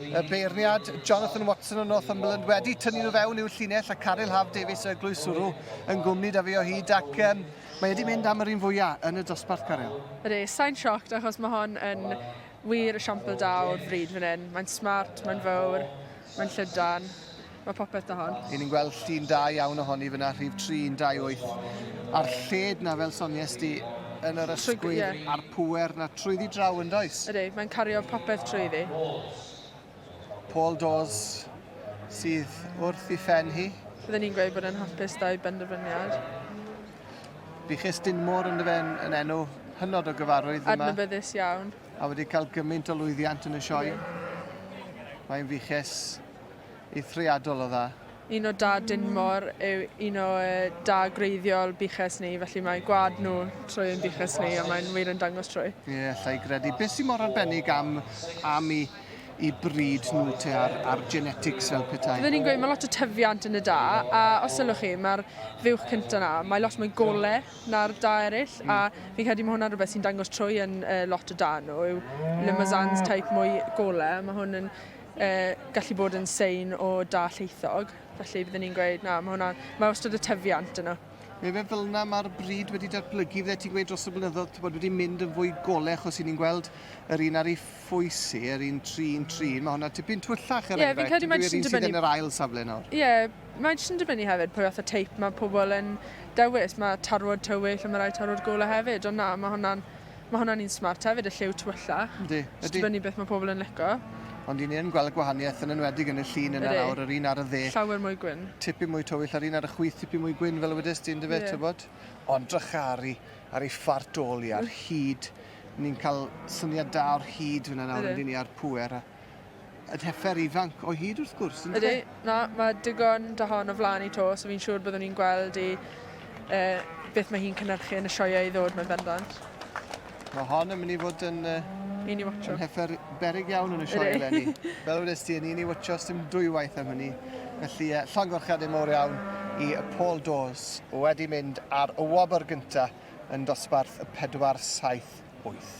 y beirniad Jonathan Watson o Northumberland wedi tynnu nhw fewn i'w llinell a Caryl Haf Davies y glwyswrw yn gwmni da fi o hyd ac mae wedi mynd am yr un fwyaf yn y dosbarth Caryl. Ydy, sa'n sioct achos mae hon yn wir esiampl da o'r fryd fan hyn. Mae'n smart, mae'n fawr, mae'n llydan, mae popeth da hon. I ni'n gweld llun da iawn ohoni fyna, rhif 328. A'r lled na fel sonies di yn yr ysgwydd a'r pŵer na trwyddi draw yn does? Ydy, mae'n cario popeth trwyddi. Paul Dawes sydd wrth ei phen hi. Byddwn ni'n gweud bod yn hapus da'i benderfyniad. Bichus Dinmore yn yn enw hynod o gyfarwydd yma. Adnabyddus iawn. A wedi cael gymaint o lwyddiant yn y sioe. Mae'n fichus eithriadol o dda. Un o da Dinmore yw un o da greiddiol biches ni, felly mae gwad nhw trwy yn biches ni, a mae'n wir yn dangos trwy. Ie, llai gredu. Beth sy'n mor arbennig am i bryd nhw te ar genetics fel petai? Byddwn ni'n gweud mae lot o tyfiant yn y da, a os ylwch chi, mae'r fuwch cyntaf na, mae lot mwy gole na'r da eraill, a fi'n credu mae hwnna'n rhywbeth sy'n dangos trwy yn lot o da nhw, yw Limousins type mwy gole, mae hwn yn gallu bod yn sein o da lleithog, felly byddwn ni'n gweud, na, mae wastad y tyfiant yno. Fe fel yna mae'r bryd wedi datblygu, fydde ti'n gweud dros y blynyddoedd bod wedi mynd yn fwy gole, achos ni'n gweld yr un ar ei phwysi, yr un 3-3, mae hwnna tipyn twyllach yr enghraifft. Fi'n credu mae'n jyst yn dibynnu... sydd yn yr ail safle nawr. Ie, mae'n jyst yn dibynnu hefyd pwy fath o teip mae pobl yn dewis. Mae tarwod tywyll a mae rai tarwod gole hefyd, ond na, mae hwnna'n un smart hefyd, y lliw twyllach. Ydy. Jyst dibynnu beth mae pobl yn licio. Ond ni'n gweld y gwahaniaeth yn enwedig yn y llun yna nawr, yr un ar y dde. Llawer mwy gwyn. Tipyn mwy tywyll, ar un ar y chwith, tipyn mwy gwyn fel y wedys ti'n dyfod, tybod? Ond drych ar ei ffartoli, ar hyd. Ni'n cael syniad da o'r hyd fyna nawr yn ni ar pŵer. Y heffer ifanc o hyd wrth gwrs, yn Ydy, na, mae digon da hon o flaen i to, so fi'n siŵr byddwn ni'n gweld beth mae hi'n cynhyrchu yn y sioeau i ddod mewn bendant. Mae hon yn mynd i fod yn heffer berig iawn yn y sioe eleni. Fel wedys ti, ni'n ei watcho dim dwywaith am hynny. Felly, llongyfarchiadau mawr iawn i Paul Dawes wedi mynd ar y wobr gyntaf yn dosbarth y 4-7-8.